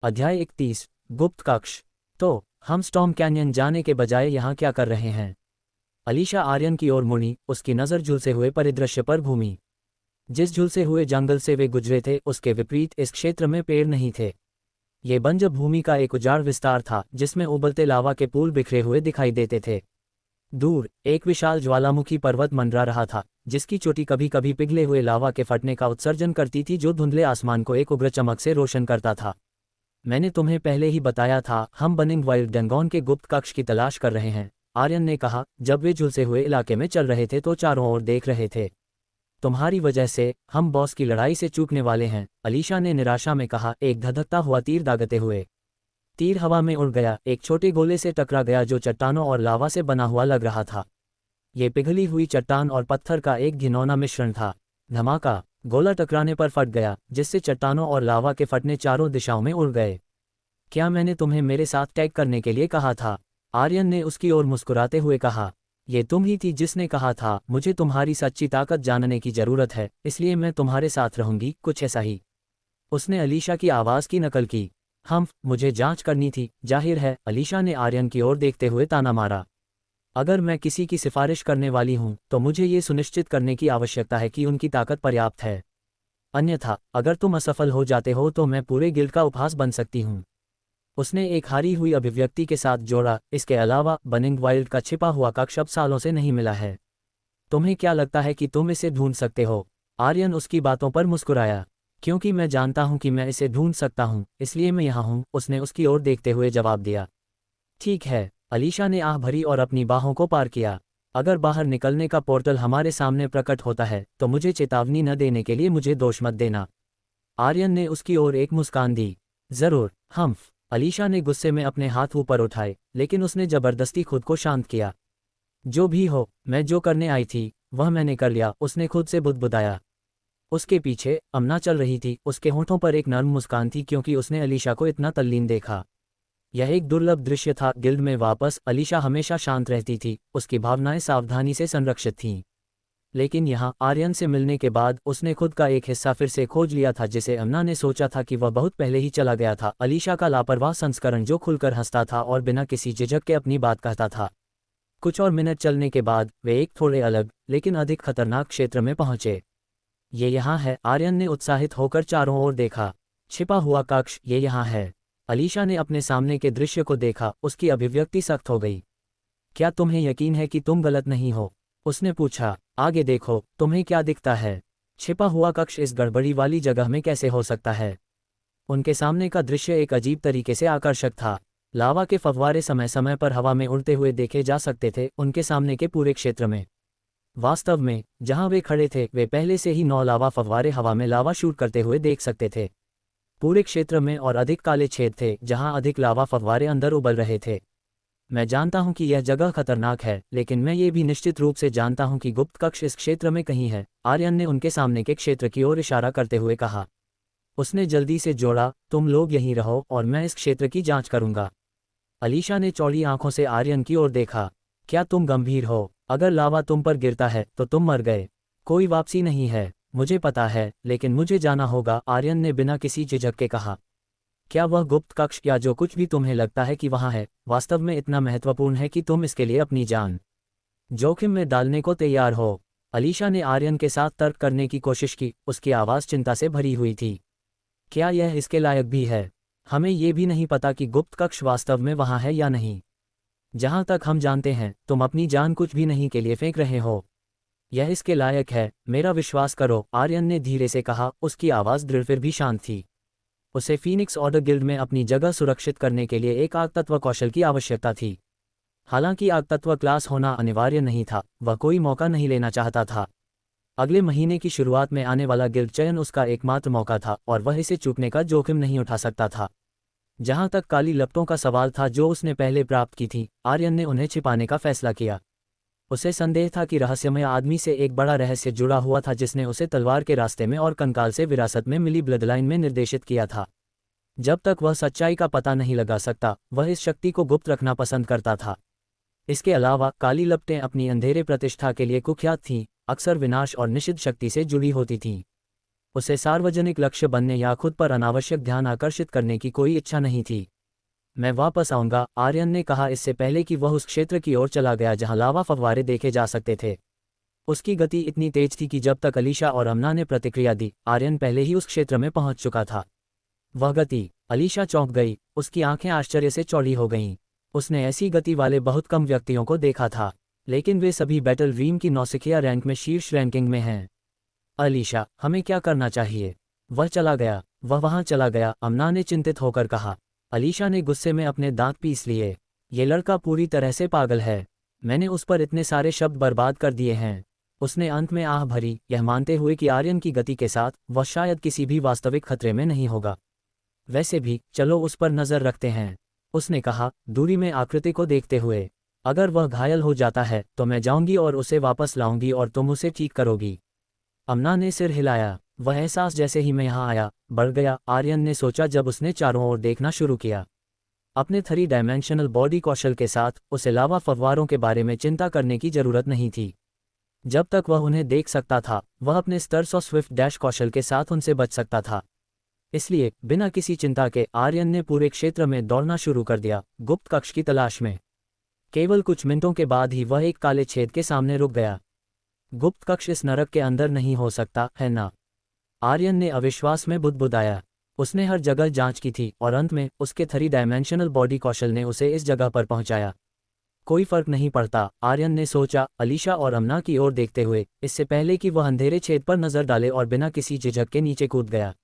अध्याय 31 गुप्त कक्ष। तो हम स्टॉर्म कैन्यन जाने के बजाय यहाँ क्या कर रहे हैं? अलीशा आर्यन की ओर मुड़ी, उसकी नज़र झुलसे हुए परिदृश्य पर घूमी। जिस झुलसे हुए जंगल से वे गुजरे थे उसके विपरीत इस क्षेत्र में पेड़ नहीं थे। ये बंजर भूमि का एक उजाड़ विस्तार था जिसमें उबलते लावा के पूल बिखरे हुए दिखाई देते थे। दूर एक विशाल ज्वालामुखी पर्वत मंडरा रहा था जिसकी चोटी कभी कभी पिघले हुए लावा के फटने का उत्सर्जन करती थी जो धुंधले आसमान को एक उग्र चमक से रोशन करता था। मैंने तुम्हें पहले ही बताया था, हम बर्निंग वाइल्ड डेंगोन के गुप्त कक्ष की तलाश कर रहे हैं, आर्यन ने कहा जब वे झुलसे हुए इलाके में चल रहे थे तो चारों ओर देख रहे थे। तुम्हारी वजह से हम बॉस की लड़ाई से चूकने वाले हैं, अलीशा ने निराशा में कहा, एक धधकता हुआ तीर दागते हुए। तीर हवा में उड़ गया, एक छोटे गोले से टकरा गया जो चट्टानों और लावा से बना हुआ लग रहा था। ये पिघली हुई चट्टान और पत्थर का एक घिनौना मिश्रण था। धमाका, गोला टकराने पर फट गया जिससे चट्टानों और लावा के फटने चारों दिशाओं में उड़ गए। क्या मैंने तुम्हें मेरे साथ टैग करने के लिए कहा था? आर्यन ने उसकी ओर मुस्कुराते हुए कहा। ये तुम ही थी जिसने कहा था मुझे तुम्हारी सच्ची ताकत जानने की जरूरत है, इसलिए मैं तुम्हारे साथ रहूंगी, कुछ ऐसा ही। उसने अलीशा की आवाज़ की नकल की। मुझे जांच करनी थी, जाहिर है, अलीशा ने आर्यन की ओर देखते हुए ताना मारा। अगर मैं किसी की सिफारिश करने वाली हूं तो मुझे ये सुनिश्चित करने की आवश्यकता है कि उनकी ताकत पर्याप्त है। अन्यथा अगर तुम असफल हो जाते हो तो मैं पूरे गिल्ड का उपहास बन सकती हूं। उसने एक हारी हुई अभिव्यक्ति के साथ जोड़ा, इसके अलावा बर्निंग वाइल्ड का छिपा हुआ कक्ष अब सालों से नहीं मिला है। तुम्हें क्या लगता है कि तुम इसे ढूंढ सकते हो? आर्यन उसकी बातों पर मुस्कुराया। क्योंकि मैं जानता हूं कि मैं इसे ढूंढ सकता हूं, इसलिए मैं यहाँ हूं, उसने उसकी ओर देखते हुए जवाब दिया। ठीक है, अलीशा ने आह भरी और अपनी बाहों को पार किया। अगर बाहर निकलने का पोर्टल हमारे सामने प्रकट होता है तो मुझे चेतावनी न देने के लिए मुझे दोष मत देना। आर्यन ने उसकी ओर एक मुस्कान दी। जरूर, अलीशा ने गुस्से में अपने हाथ ऊपर उठाए, लेकिन उसने जबरदस्ती खुद को शांत किया। जो भी हो, मैं जो करने आई थी वह मैंने कर लिया, उसने खुद से बुदबुदाया। उसके पीछे अमना चल रही थी, उसके होठों पर एक नर्म मुस्कान थी क्योंकि उसने अलीशा को इतना तल्लीन देखा। यह एक दुर्लभ दृश्य था। गिल्ड में वापस अलीशा हमेशा शांत रहती थी, उसकी भावनाएं सावधानी से संरक्षित थीं। लेकिन यहाँ आर्यन से मिलने के बाद उसने खुद का एक हिस्सा फिर से खोज लिया था जिसे अमना ने सोचा था कि वह बहुत पहले ही चला गया था। अलीशा का लापरवाह संस्करण जो खुलकर हंसता था और बिना किसी झिझक के अपनी बात कहता था। कुछ और मिनट चलने के बाद वे एक थोड़े अलग लेकिन अधिक खतरनाक क्षेत्र में पहुंचे। ये यहाँ है, आर्यन ने उत्साहित होकर चारों ओर देखा। छिपा हुआ कक्ष, ये यहाँ है। अलीशा ने अपने सामने के दृश्य को देखा, उसकी अभिव्यक्ति सख्त हो गई। क्या तुम्हें यकीन है कि तुम गलत नहीं हो? उसने पूछा। आगे देखो, तुम्हें क्या दिखता है? छिपा हुआ कक्ष इस गड़बड़ी वाली जगह में कैसे हो सकता है? उनके सामने का दृश्य एक अजीब तरीके से आकर्षक था। लावा के फव्वारे समय समय पर हवा में उड़ते हुए देखे जा सकते थे उनके सामने के पूरे क्षेत्र में। वास्तव में जहां वे खड़े थे वे पहले से ही 9 लावा फव्वारे हवा में लावा शूट करते हुए देख सकते थे। पूरे क्षेत्र में और अधिक काले छेद थे जहां अधिक लावा फव्वारे अंदर उबल रहे थे। मैं जानता हूं कि यह जगह खतरनाक है, लेकिन मैं ये भी निश्चित रूप से जानता हूं कि गुप्त कक्ष इस क्षेत्र में कहीं है, आर्यन ने उनके सामने के क्षेत्र की ओर इशारा करते हुए कहा। उसने जल्दी से जोड़ा, तुम लोग यहीं रहो और मैं इस क्षेत्र की जांच करूंगा। अलीशा ने चौड़ी आंखों से आर्यन की ओर देखा। क्या तुम गंभीर हो? अगर लावा तुम पर गिरता है तो तुम मर गए, कोई वापसी नहीं है। मुझे पता है, लेकिन मुझे जाना होगा, आर्यन ने बिना किसी झिझक के कहा। क्या वह गुप्त कक्ष या जो कुछ भी तुम्हें लगता है कि वहाँ है, वास्तव में इतना महत्वपूर्ण है कि तुम इसके लिए अपनी जान जोखिम में डालने को तैयार हो? अलीशा ने आर्यन के साथ तर्क करने की कोशिश की, उसकी आवाज़ चिंता से भरी हुई थी। क्या यह इसके लायक भी है? हमें ये भी नहीं पता कि गुप्त कक्ष वास्तव में वहाँ है या नहीं। जहाँ तक हम जानते हैं तुम अपनी जान कुछ भी नहीं के लिए फेंक रहे हो। यह इसके लायक है, मेरा विश्वास करो, आर्यन ने धीरे से कहा, उसकी आवाज़ दृढ़ फिर भी शांत थी। उसे फीनिक्स ऑर्डर गिल्ड में अपनी जगह सुरक्षित करने के लिए एक आगतत्व कौशल की आवश्यकता थी। हालांकि आगतत्व क्लास होना अनिवार्य नहीं था, वह कोई मौका नहीं लेना चाहता था। अगले महीने की शुरुआत में आने वाला गिल्ड चयन उसका एकमात्र मौका था और वह इसे चूकने का जोखिम नहीं उठा सकता था। जहां तक काली लपटों का सवाल था जो उसने पहले प्राप्त की थी, आर्यन ने उन्हें छिपाने का फैसला किया। उसे संदेह था कि रहस्यमय आदमी से एक बड़ा रहस्य जुड़ा हुआ था जिसने उसे तलवार के रास्ते में और कंकाल से विरासत में मिली ब्लडलाइन में निर्देशित किया था। जब तक वह सच्चाई का पता नहीं लगा सकता, वह इस शक्ति को गुप्त रखना पसंद करता था। इसके अलावा काली लपटें अपनी अंधेरे प्रतिष्ठा के लिए कुख्यात थीं, अक्सर विनाश और निषिद्ध शक्ति से जुड़ी होती थीं। उसे सार्वजनिक लक्ष्य बनने या खुद पर अनावश्यक ध्यान आकर्षित करने की कोई इच्छा नहीं थी। मैं वापस आऊंगा, आर्यन ने कहा इससे पहले कि वह उस क्षेत्र की ओर चला गया जहां लावा फव्वारे देखे जा सकते थे। उसकी गति इतनी तेज थी कि जब तक अलीशा और अमना ने प्रतिक्रिया दी, आर्यन पहले ही उस क्षेत्र में पहुंच चुका था। वह गति! अलीशा चौंक गई, उसकी आंखें आश्चर्य से चौड़ी हो गईं। उसने ऐसी गति वाले बहुत कम व्यक्तियों को देखा था, लेकिन वे सभी बैटल रीम की नौसिखिया रैंक में शीर्ष रैंकिंग में हैं। अलीशा, हमें क्या करना चाहिए? वह वहां चला गया, अमना ने चिंतित होकर कहा। अलीशा ने गुस्से में अपने दांत पीस लिए। ये लड़का पूरी तरह से पागल है। मैंने उस पर इतने सारे शब्द बर्बाद कर दिए हैं। उसने अंत में आह भरी, यह मानते हुए कि आर्यन की गति के साथ वह शायद किसी भी वास्तविक खतरे में नहीं होगा। वैसे भी चलो उस पर नजर रखते हैं, उसने कहा, दूरी में आकृति को देखते हुए। अगर वह घायल हो जाता है तो मैं जाऊंगी और उसे वापस लाऊंगी और तुम उसे ठीक करोगी। अमना ने सिर हिलाया। वह एहसास जैसे ही मैं यहाँ आया बढ़ गया, आर्यन ने सोचा जब उसने चारों ओर देखना शुरू किया। अपने 3 डायमेंशनल बॉडी कौशल के साथ उसे लावा फव्वारों के बारे में चिंता करने की जरूरत नहीं थी। जब तक वह उन्हें देख सकता था, वह अपने स्टर्स और स्विफ्ट डैश कौशल के साथ उनसे बच सकता था। इसलिए बिना किसी चिंता के आर्यन ने पूरे क्षेत्र में दौड़ना शुरू कर दिया, गुप्त कक्ष की तलाश में। केवल कुछ मिनटों के बाद ही वह एक काले छेद के सामने रुक गया। गुप्त कक्ष इस नरक के अंदर नहीं हो सकता है ना? आर्यन ने अविश्वास में बुदबुदाया। उसने हर जगह जांच की थी और अंत में उसके 3 डायमेंशनल बॉडी कौशल ने उसे इस जगह पर पहुंचाया। कोई फर्क नहीं पड़ता, आर्यन ने सोचा, अलीशा और अमना की ओर देखते हुए, इससे पहले कि वह अंधेरे छेद पर नजर डाले और बिना किसी झिझक के नीचे कूद गया।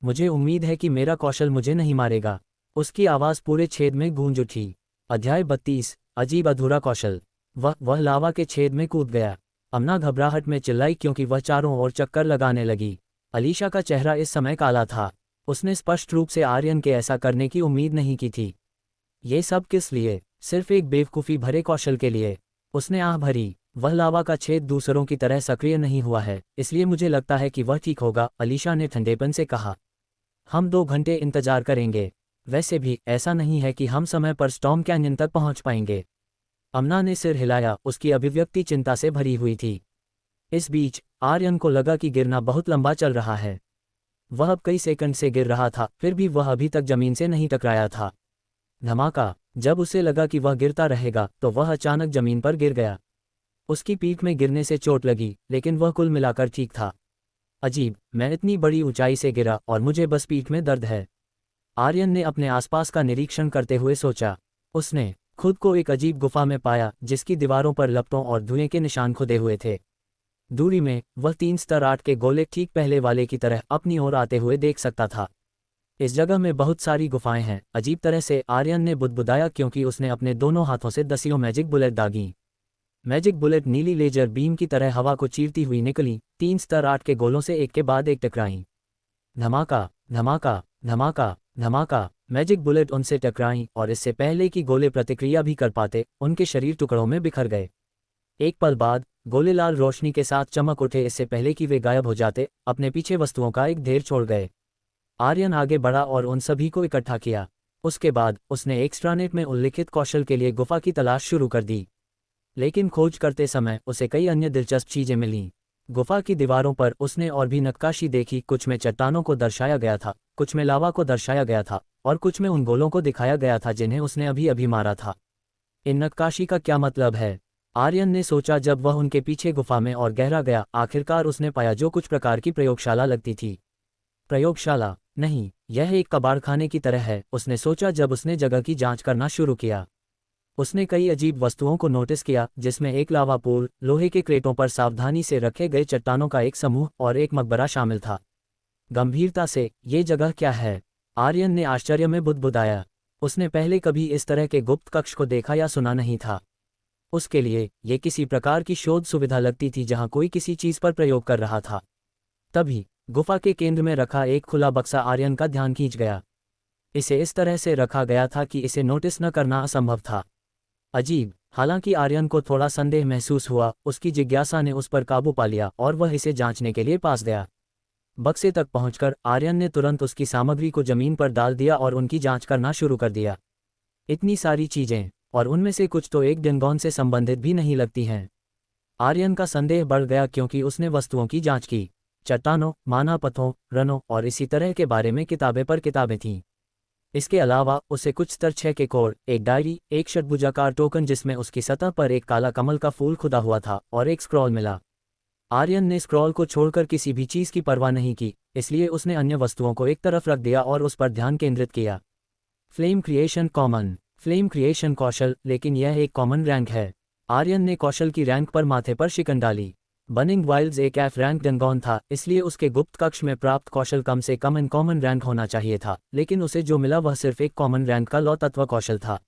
मुझे उम्मीद है कि मेरा कौशल मुझे नहीं मारेगा। उसकी आवाज़ पूरे छेद में गूंज उठी। अध्याय 32, अजीब अधूरा कौशल। वह लावा के छेद में कूद गया। अमना घबराहट में चिल्लाई क्योंकि वह चारों ओर चक्कर लगाने लगी। अलीशा का चेहरा इस समय काला था। उसने स्पष्ट रूप से आर्यन के ऐसा करने की उम्मीद नहीं की थी। ये सब किस लिए? सिर्फ एक बेवकूफ़ी भरे कौशल के लिए। उसने आह भरी। वह लावा का छेद दूसरों की तरह सक्रिय नहीं हुआ है, इसलिए मुझे लगता है कि वह ठीक होगा, अलीशा ने ठंडेपन से कहा। हम 2 घंटे इंतजार करेंगे। वैसे भी ऐसा नहीं है कि हम समय पर स्टॉर्म कैन्यन तक पहुंच पाएंगे। अमना ने सिर हिलाया, उसकी अभिव्यक्ति चिंता से भरी हुई थी। इस बीच आर्यन को लगा कि गिरना बहुत लंबा चल रहा है। वह अब कई सेकंड से गिर रहा था, फिर भी वह अभी तक जमीन से नहीं टकराया था। धमाका! जब उसे लगा कि वह गिरता रहेगा तो वह अचानक जमीन पर गिर गया। उसकी पीठ में गिरने से चोट लगी, लेकिन वह कुल मिलाकर ठीक था। अजीब, मैं इतनी बड़ी ऊंचाई से गिरा और मुझे बस पीठ में दर्द है। आर्यन ने अपने आसपास का निरीक्षण करते हुए सोचा। उसने खुद को एक अजीब गुफा में पाया जिसकी दीवारों पर लपटों और धुएं के निशान खुदे हुए थे। दूरी में वह 3 स्तर 8 के गोले ठीक पहले वाले की तरह अपनी ओर आते हुए देख सकता था। इस जगह में बहुत सारी गुफाएं हैं, अजीब तरह से आर्यन ने बुदबुदाया क्योंकि उसने अपने दोनों हाथों से दसियों मैजिक बुलेट दागीं। मैजिक बुलेट नीली लेजर बीम की तरह हवा को चीरती हुई निकली, 3 स्तर 8 के गोलों से एक के बाद एक टकराईं। धमाका, धमाका, धमाका, धमाका। मैजिक बुलेट उनसे टकराईं और इससे पहले कि गोले प्रतिक्रिया भी कर पाते, उनके शरीर टुकड़ों में बिखर गए। एक पल बाद गोले लाल रोशनी के साथ चमक उठे, इससे पहले कि वे गायब हो जाते, अपने पीछे वस्तुओं का एक ढेर छोड़ गए। आर्यन आगे बढ़ा और उन सभी को इकट्ठा किया। उसके बाद उसने एक्स्ट्रानेट में उल्लिखित कौशल के लिए गुफा की तलाश शुरू कर दी। लेकिन खोज करते समय उसे कई अन्य दिलचस्प चीजें मिलीं। गुफा की दीवारों पर उसने और भी नक्काशी देखी, कुछ में चट्टानों को दर्शाया गया था, कुछ में लावा को दर्शाया गया था और कुछ में उन गोलों को दिखाया गया था जिन्हें उसने अभी अभी मारा था। इन नक्काशी का क्या मतलब है? आर्यन ने सोचा जब वह उनके पीछे गुफा में और गहरा गया। आखिरकार उसने पाया जो कुछ प्रकार की प्रयोगशाला लगती थी। प्रयोगशाला नहीं, यह एक कबाड़खाने की तरह है, उसने सोचा जब उसने जगह की जांच करना शुरू किया। उसने कई अजीब वस्तुओं को नोटिस किया, जिसमें एक लावा पूल, लोहे के क्रेटों पर सावधानी से रखे गए चट्टानों का एक समूह और एक मकबरा शामिल था। गंभीरता से, ये जगह क्या है? आर्यन ने आश्चर्य में बुदबुदाया। उसने पहले कभी इस तरह के गुप्त कक्ष को देखा या सुना नहीं था। उसके लिए ये किसी प्रकार की शोध सुविधा लगती थी जहां कोई किसी चीज पर प्रयोग कर रहा था। तभी गुफा के केंद्र में रखा एक खुला बक्सा आर्यन का ध्यान खींच गया। इसे इस तरह से रखा गया था कि इसे नोटिस न करना असंभव था। अजीब, हालांकि आर्यन को थोड़ा संदेह महसूस हुआ, उसकी जिज्ञासा ने उस पर काबू पा लिया और वह इसे जांचने के लिए पास गया। बक्से तक पहुंचकर आर्यन ने तुरंत उसकी सामग्री को जमीन पर डाल दिया और उनकी जांच करना शुरू कर दिया। इतनी सारी चीजें, और उनमें से कुछ तो एक डेंगॉन से संबंधित भी नहीं लगती हैं। आर्यन का संदेह बढ़ गया क्योंकि उसने वस्तुओं की जांच की। चट्टानों, माना पथों, रनों और इसी तरह के बारे में किताबें पर किताबें थीं। इसके अलावा उसे कुछ स्तर 6 के कोड, एक डायरी, एक षटभुजाकार टोकन जिसमें उसकी सतह पर एक काला कमल का फूल खुदा हुआ था और एक स्क्रॉल मिला। आर्यन ने स्क्रॉल को छोड़कर किसी भी चीज़ की परवाह नहीं की, इसलिए उसने अन्य वस्तुओं को एक तरफ रख दिया और उस पर ध्यान केंद्रित किया। Flame creation common. Flame creation कौशल, लेकिन यह एक कॉमन रैंक है। आर्यन ने कौशल की रैंक पर माथे पर शिकन डाली। बर्निंग वाइल्ड्स एक एफ रैंक डेंगॉन था, इसलिए उसके गुप्त कक्ष में प्राप्त कौशल कम से कम अनकॉमन रैंक होना चाहिए था, लेकिन उसे जो मिला वह सिर्फ एक कॉमन रैंक का लौ तत्व कौशल था।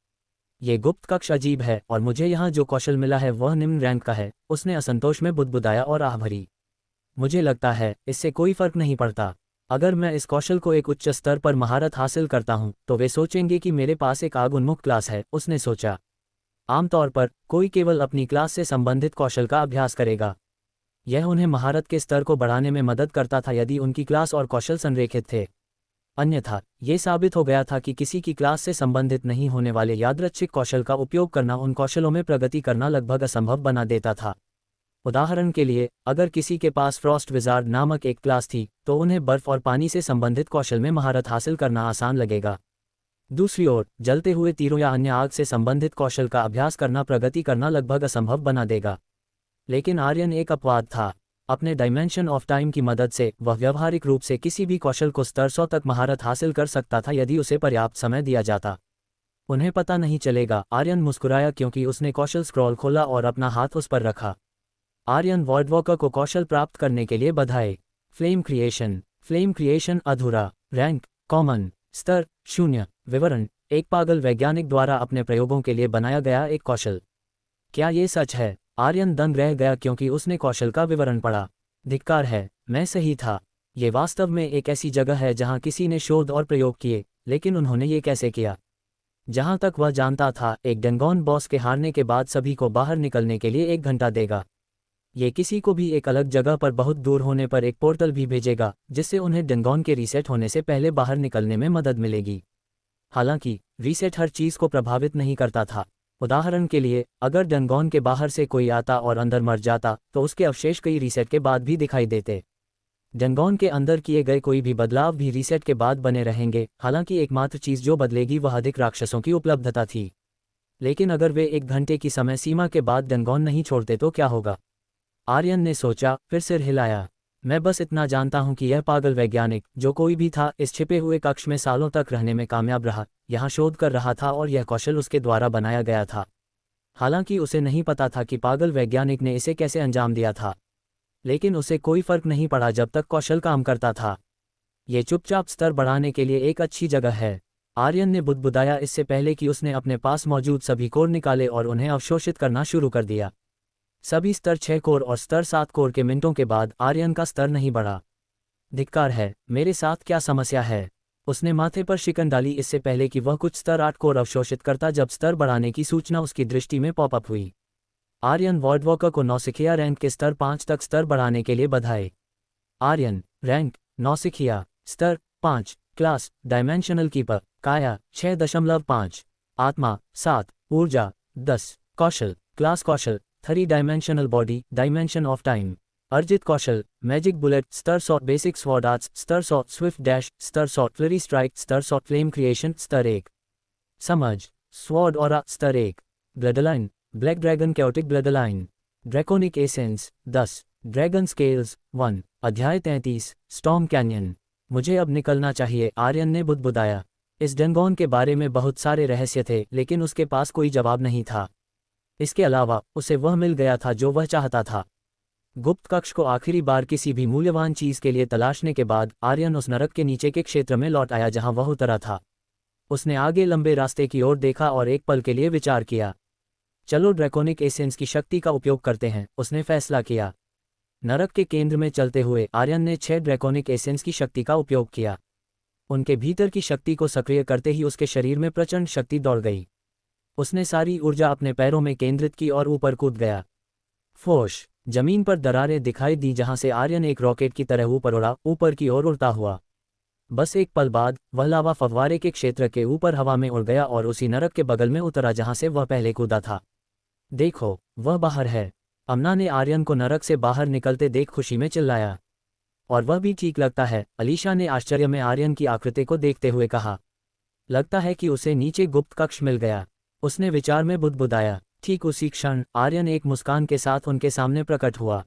ये गुप्त कक्ष अजीब है और मुझे यहाँ जो कौशल मिला है वह निम्न रैंक का है, उसने असंतोष में बुदबुदाया और आह भरी। मुझे लगता है इससे कोई फर्क नहीं पड़ता। अगर मैं इस कौशल को एक उच्च स्तर पर महारत हासिल करता हूँ तो वे सोचेंगे कि मेरे पास एक आग उन्मुख क्लास है, उसने सोचा। आमतौर पर कोई केवल अपनी क्लास से संबंधित कौशल का अभ्यास करेगा। यह उन्हें महारत के स्तर को बढ़ाने में मदद करता था यदि उनकी क्लास और कौशल संरेखित थे। अन्यथा ये साबित हो गया था कि किसी की क्लास से संबंधित नहीं होने वाले यादृच्छिक कौशल का उपयोग करना उन कौशलों में प्रगति करना लगभग असंभव बना देता था। उदाहरण के लिए, अगर किसी के पास फ्रॉस्ट विजार्ड नामक एक क्लास थी तो उन्हें बर्फ और पानी से संबंधित कौशल में महारत हासिल करना आसान लगेगा। दूसरी ओर, जलते हुए तीरों या अन्य आग से संबंधित कौशल का अभ्यास करना प्रगति करना लगभग असंभव बना देगा। लेकिन आर्यन एक अपवाद था। अपने डायमेंशन ऑफ टाइम की मदद से वह व्यावहारिक रूप से किसी भी कौशल को स्तर 100 तक महारत हासिल कर सकता था यदि उसे पर्याप्त समय दिया जाता। उन्हें पता नहीं चलेगा, आर्यन मुस्कुराया क्योंकि उसने कौशल स्क्रॉल खोला और अपना हाथ उस पर रखा। आर्यन वॉर्डवॉकर को कौशल प्राप्त करने के लिए बधाई। फ्लेम क्रिएशन अधूरा। Rank common. स्तर 0। विवरण: एक पागल वैज्ञानिक द्वारा अपने प्रयोगों के लिए बनाया गया एक कौशल। क्या ये सच है? आर्यन दंग रह गया क्योंकि उसने कौशल का विवरण पढ़ा। धिक्कार है, मैं सही था। ये वास्तव में एक ऐसी जगह है जहां किसी ने शोध और प्रयोग किए, लेकिन उन्होंने ये कैसे किया? जहां तक वह जानता था, एक डेंगॉन बॉस के हारने के बाद सभी को बाहर निकलने के लिए 1 घंटा देगा। ये किसी को भी एक अलग जगह पर बहुत दूर होने पर एक पोर्टल भी भेजेगा, जिससे उन्हें डेंगॉन के रीसेट होने से पहले बाहर निकलने में मदद मिलेगी। हालांकि रीसेट हर चीज़ को प्रभावित नहीं करता था। उदाहरण के लिए, अगर डेंगॉन के बाहर से कोई आता और अंदर मर जाता तो उसके अवशेष कई रीसेट के बाद भी दिखाई देते। डेंगॉन के अंदर किए गए कोई भी बदलाव भी रीसेट के बाद बने रहेंगे। हालांकि एकमात्र चीज़ जो बदलेगी वह अधिक राक्षसों की उपलब्धता थी। लेकिन अगर वे 1 घंटे की समय सीमा के बाद डेंगॉन नहीं छोड़ते तो क्या होगा? आर्यन ने सोचा, फिर सिर हिलाया। मैं बस इतना जानता हूं कि यह पागल वैज्ञानिक, जो कोई भी था, इस छिपे हुए कक्ष में सालों तक रहने में कामयाब रहा, यहाँ शोध कर रहा था और यह कौशल उसके द्वारा बनाया गया था। हालांकि उसे नहीं पता था कि पागल वैज्ञानिक ने इसे कैसे अंजाम दिया था। लेकिन उसे कोई फर्क नहीं पड़ा जब तक कौशल काम करता था। ये चुपचाप स्तर बढ़ाने के लिए एक अच्छी जगह है। आर्यन ने बुदबुदाया इससे पहले कि उसने अपने पास मौजूद सभी कोर निकाले और उन्हें अवशोषित करना शुरू कर दिया। सभी स्तर 6 कोर और स्तर 7 कोर के मिनटों के बाद आर्यन का स्तर नहीं बढ़ा। धिक्कार है, मेरे साथ क्या समस्या है? उसने माथे पर शिकन डाली इससे पहले कि वह कुछ स्तर 8 कोर अवशोषित करता जब स्तर बढ़ाने की सूचना उसकी दृष्टि में पॉपअप हुई। आर्यन वॉर्डवॉकर को नौसिखिया रैंक के स्तर 5 तक स्तर बढ़ाने के लिए बधाई। आर्यन रैंक नौसिखिया, स्तर 5, क्लास डायमेंशनल कीपर, काया 6.5, आत्मा 7, ऊर्जा 10, कौशल क्लास कौशल 3 dimensional body dimension of time, अर्जित कौशल मैजिक बुलेट स्तर 100, बेसिक स्वॉर्ड आर्ट्स स्तर 100, स्विफ्ट डैश स्तर 100, फ्लरी स्ट्राइक स्तर 100, फ्लेम क्रिएशन स्तर 1, समझ स्वॉर्ड ऑरा स्तर 1, bloodline black dragon chaotic bloodline, draconic essence 10, dragon scales 1, अध्याय 33, स्टॉर्म कैनियन। मुझे अब निकलना चाहिए, आर्यन ने बुदबुदाया। इस डेंगॉन के बारे में बहुत सारे रहस्य थे, लेकिन उसके पास कोई जवाब नहीं था। इसके अलावा उसे वह मिल गया था जो वह चाहता था। गुप्त कक्ष को आखिरी बार किसी भी मूल्यवान चीज के लिए तलाशने के बाद आर्यन उस नरक के नीचे के क्षेत्र में लौट आया जहां वह उतरा था। उसने आगे लंबे रास्ते की ओर देखा और एक पल के लिए विचार किया। चलो ड्रैकोनिक एसेंस की शक्ति का उपयोग करते हैं, उसने फैसला किया। नरक के केंद्र में चलते हुए आर्यन ने 6 ड्रैकोनिक एसेंस की शक्ति का उपयोग किया। उनके भीतर की शक्ति को सक्रिय करते ही उसके शरीर में प्रचंड शक्ति दौड़ गई। उसने सारी ऊर्जा अपने पैरों में केंद्रित की और ऊपर कूद गया। फोश! जमीन पर दरारें दिखाई दी जहां से आर्यन एक रॉकेट की तरह ऊपर उड़ा, ऊपर की ओर उड़ता हुआ। बस एक पल बाद वह लावा फव्वारे के क्षेत्र के ऊपर हवा में उड़ गया और उसी नरक के बगल में उतरा जहां से वह पहले कूदा था। देखो, वह बाहर है। अमना ने आर्यन को नरक से बाहर निकलते देख खुशी में चिल्लाया। और वह भी ठीक लगता है, अलीशा ने आश्चर्य में आर्यन की आकृति को देखते हुए कहा। लगता है कि उसे नीचे गुप्त कक्ष मिल गया, उसने विचार में बुदबुदाया। ठीक उसी क्षण आर्यन एक मुस्कान के साथ उनके सामने प्रकट हुआ।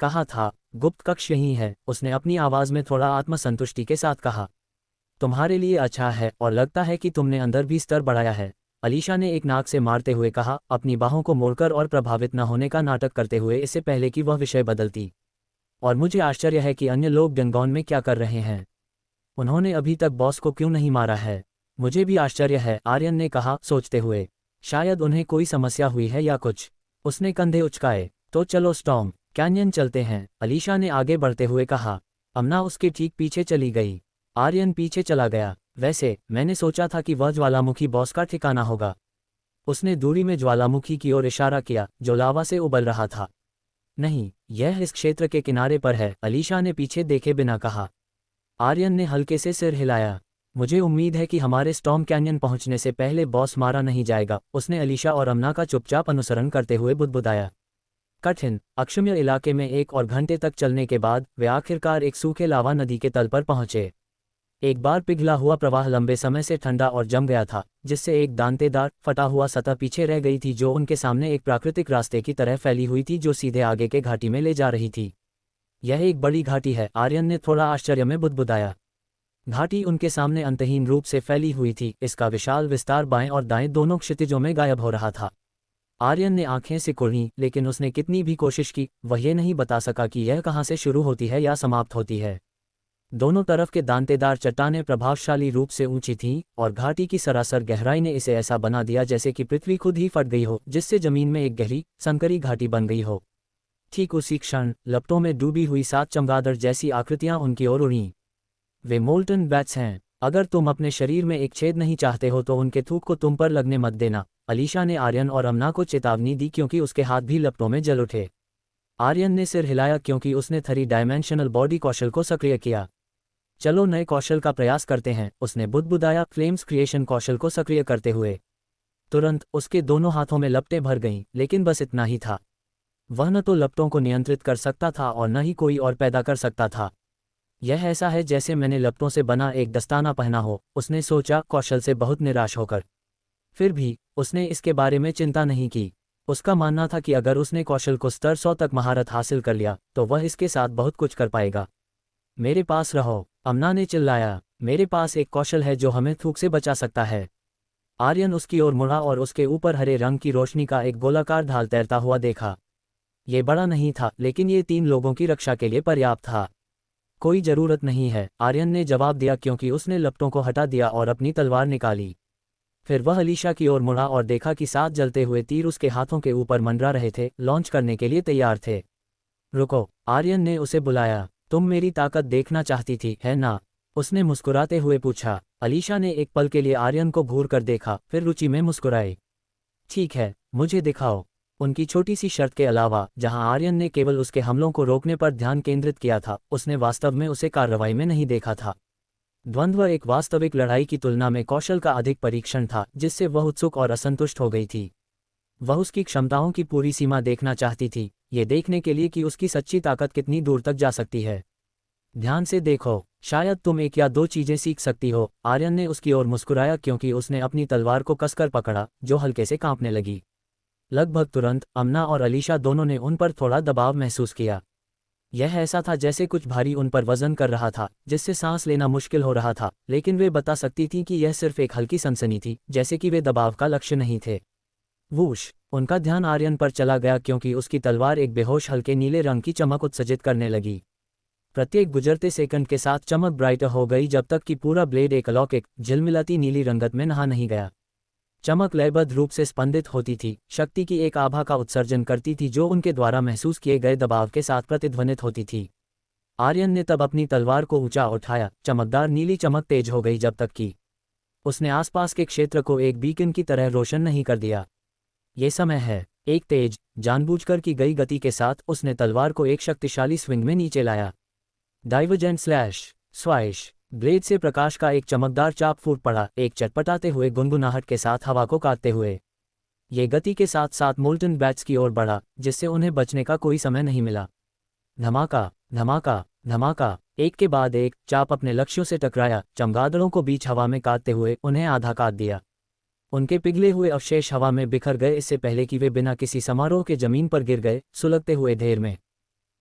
कहा था, गुप्त कक्ष यही है, उसने अपनी आवाज़ में थोड़ा आत्मसंतुष्टि के साथ कहा। तुम्हारे लिए अच्छा है और लगता है कि तुमने अंदर भी स्तर बढ़ाया है, अलीशा ने एक नाक से मारते हुए कहा, अपनी बाहों को मोड़कर और प्रभावित न होने का नाटक करते हुए, इससे पहले कि वह विषय बदलती। और मुझे आश्चर्य है कि अन्य लोग गंगौन में क्या कर रहे हैं। उन्होंने अभी तक बॉस को क्यों नहीं मारा है। मुझे भी आश्चर्य है, आर्यन ने कहा सोचते हुए। शायद उन्हें कोई समस्या हुई है या कुछ। उसने कंधे उचकाए। तो चलो स्टॉर्म कैन्यन चलते हैं, अलीशा ने आगे बढ़ते हुए कहा। अमना उसके ठीक पीछे चली गई। आर्यन पीछे चला गया। वैसे मैंने सोचा था कि वह ज्वालामुखी बॉस का ठिकाना होगा। उसने दूरी में ज्वालामुखी की ओर इशारा किया जो लावा से उबल रहा था। नहीं, यह इस क्षेत्र के किनारे पर है, अलीशा ने पीछे देखे बिना कहा। आर्यन ने हल्के से सिर हिलाया। मुझे उम्मीद है कि हमारे स्टॉर्म कैन्यन पहुंचने से पहले बॉस मारा नहीं जाएगा, उसने अलीशा और अमना का चुपचाप अनुसरण करते हुए बुदबुदाया। कठिन अक्षम्य इलाके में 1 और घंटे तक चलने के बाद वे आखिरकार एक सूखे लावा नदी के तल पर पहुंचे। एक बार पिघला हुआ प्रवाह लंबे समय से ठंडा और जम गया था, जिससे एक दांतेदार फटा हुआ सतह पीछे रह गई थी जो उनके सामने एक प्राकृतिक रास्ते की तरह फैली हुई थी जो सीधे आगे के घाटी में ले जा रही थी। यह एक बड़ी घाटी है, आर्यन ने थोड़ा आश्चर्य में बुदबुदाया। घाटी उनके सामने अंतहीन रूप से फैली हुई थी, इसका विशाल विस्तार बाएं और दाएं दोनों क्षितिजों में गायब हो रहा था। आर्यन ने आंखें सिकुड़ीं, लेकिन उसने कितनी भी कोशिश की, वह ये नहीं बता सका कि यह कहाँ से शुरू होती है या समाप्त होती है। दोनों तरफ के दांतेदार चट्टानें प्रभावशाली रूप से ऊंची थीं, और घाटी की सरासर गहराई ने इसे ऐसा बना दिया जैसे कि पृथ्वी खुद ही फट गई हो, जिससे जमीन में एक गहरी संकरी घाटी बन गई हो। ठीक उसी क्षण लपटों में डूबी हुई 7 चमगादड़ जैसी आकृतियां उनकी ओर उड़ीं। वे मोल्टन बैट्स हैं। अगर तुम अपने शरीर में एक छेद नहीं चाहते हो तो उनके थूक को तुम पर लगने मत देना, अलीशा ने आर्यन और अमना को चेतावनी दी क्योंकि उसके हाथ भी लपटों में जल उठे। आर्यन ने सिर हिलाया क्योंकि उसने 3 डायमेंशनल बॉडी कौशल को सक्रिय किया। चलो नए कौशल का प्रयास करते हैं, उसने बुदबुदाया, फ्लेम्स क्रिएशन कौशल को सक्रिय करते हुए। तुरंत उसके दोनों हाथों में लपटें भर गईं, लेकिन बस इतना ही था। वह न तो लपटों को नियंत्रित कर सकता था और न ही कोई और पैदा कर सकता था। यह ऐसा है जैसे मैंने लपटों से बना एक दस्ताना पहना हो, उसने सोचा, कौशल से बहुत निराश होकर। फिर भी उसने इसके बारे में चिंता नहीं की। उसका मानना था कि अगर उसने कौशल को स्तर 100 तक महारत हासिल कर लिया तो वह इसके साथ बहुत कुछ कर पाएगा। मेरे पास रहो, अमना ने चिल्लाया। मेरे पास एक कौशल है जो हमें थूक से बचा सकता है। आर्यन उसकी ओर मुड़ा और उसके ऊपर हरे रंग की रोशनी का एक गोलाकार ढाल तैरता हुआ देखा। ये बड़ा नहीं था, लेकिन ये 3 लोगों की रक्षा के लिए पर्याप्त था। कोई जरूरत नहीं है, आर्यन ने जवाब दिया क्योंकि उसने लपटों को हटा दिया और अपनी तलवार निकाली। फिर वह अलीशा की ओर मुड़ा और देखा कि 7 जलते हुए तीर उसके हाथों के ऊपर मंडरा रहे थे, लॉन्च करने के लिए तैयार थे। रुको, आर्यन ने उसे बुलाया। तुम मेरी ताकत देखना चाहती थी, है ना? उसने मुस्कुराते हुए पूछा। अलीशा ने एक पल के लिए आर्यन को घूर कर देखा, फिर रुचि में मुस्कुराई। ठीक है, मुझे दिखाओ। उनकी छोटी सी शर्त के अलावा, जहां आर्यन ने केवल उसके हमलों को रोकने पर ध्यान केंद्रित किया था, उसने वास्तव में उसे कार्रवाई में नहीं देखा था। द्वंद्व एक वास्तविक लड़ाई की तुलना में कौशल का अधिक परीक्षण था, जिससे वह उत्सुक और असंतुष्ट हो गई थी। वह उसकी क्षमताओं की पूरी सीमा देखना चाहती थी, ये देखने के लिए कि उसकी सच्ची ताकत कितनी दूर तक जा सकती है। ध्यान से देखो, शायद तुम 1 या 2 चीजें सीख सकती हो, आर्यन ने उसकी ओर मुस्कुराया क्योंकि उसने अपनी तलवार को कसकर पकड़ा, जो हल्के से कांपने लगी। लगभग तुरंत अमना और अलीशा दोनों ने उन पर थोड़ा दबाव महसूस किया। यह ऐसा था जैसे कुछ भारी उन पर वजन कर रहा था, जिससे सांस लेना मुश्किल हो रहा था, लेकिन वे बता सकती थीं कि यह सिर्फ एक हल्की सनसनी थी, जैसे कि वे दबाव का लक्ष्य नहीं थे। वूश, उनका ध्यान आर्यन पर चला गया क्योंकि उसकी तलवार एक बेहोश हल्के नीले रंग की चमक उत्सर्जित करने लगी। प्रत्येक गुजरते सेकंड के साथ चमक ब्राइटर हो गई जब तक कि पूरा ब्लेड एक अलौकिक झिलमिलाती नीली रंगत में नहा नहीं गया। चमक लयबद्ध रूप से स्पंदित होती थी, शक्ति की एक आभा का उत्सर्जन करती थी जो उनके द्वारा महसूस किए गए दबाव के साथ प्रतिध्वनित होती थी। आर्यन ने तब अपनी तलवार को ऊंचा उठाया, चमकदार नीली चमक तेज हो गई जब तक कि उसने आसपास के क्षेत्र को एक बीकन की तरह रोशन नहीं कर दिया। ये समय है। एक तेज, जानबूझकर की गई गति के साथ उसने तलवार को एक शक्तिशाली स्विंग में नीचे लाया। डाइवर्जेंट स्लैश, स्वाइश, ब्लेड से प्रकाश का एक चमकदार चाप फूट पड़ा, एक चटपटाते हुए गुनगुनाहट के साथ हवा को काटते हुए। ये गति के साथ साथ मोल्टन बैट्स की ओर बढ़ा, जिससे उन्हें बचने का कोई समय नहीं मिला। धमाका, धमाका, धमाका, एक के बाद एक चाप अपने लक्ष्यों से टकराया, चमगादड़ों को बीच हवा में काटते हुए उन्हें आधा काट दिया। उनके पिघले हुए अवशेष हवा में बिखर गए इससे पहले कि वे बिना किसी समारोह के जमीन पर गिर गए, सुलगते हुए ढेर में।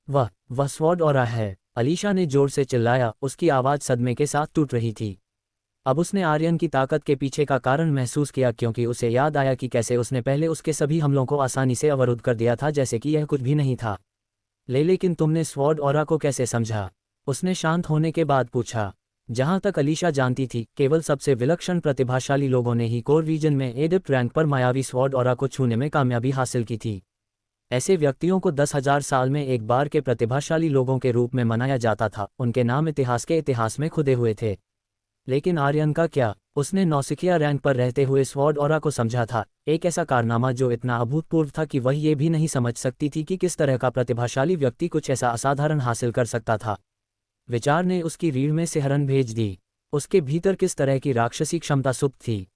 वह स्वॉर्ड ऑरा है, अलीशा ने जोर से चिल्लाया, उसकी आवाज़ सदमे के साथ टूट रही थी। अब उसने आर्यन की ताकत के पीछे का कारण महसूस किया क्योंकि उसे याद आया कि कैसे उसने पहले उसके सभी हमलों को आसानी से अवरुद्ध कर दिया था जैसे कि यह कुछ भी नहीं था। लेकिन तुमने स्वॉर्ड ऑरा को कैसे समझा? उसने शांत होने के बाद पूछा। जहां तक अलीशा जानती थी, केवल सबसे विलक्षण प्रतिभाशाली लोगों ने ही कोर रीजन में एडिप्ट रैंक पर मायावी स्वॉर्ड ऑरा को छूने में कामयाबी हासिल की थी। ऐसे व्यक्तियों को 10,000 साल में एक बार के प्रतिभाशाली लोगों के रूप में मनाया जाता था, उनके नाम इतिहास के इतिहास में खुदे हुए थे। लेकिन आर्यन का क्या? उसने नौसिखिया रैंक पर रहते हुए स्वॉर्ड ऑरा को समझा था, एक ऐसा कारनामा जो इतना अभूतपूर्व था कि वह ये भी नहीं समझ सकती थी कि किस तरह का प्रतिभाशाली व्यक्ति कुछ ऐसा असाधारण हासिल कर सकता था। विचार ने उसकी रीढ़ में सिहरन भेज दी। उसके भीतर किस तरह की राक्षसी क्षमता सुप्त थी।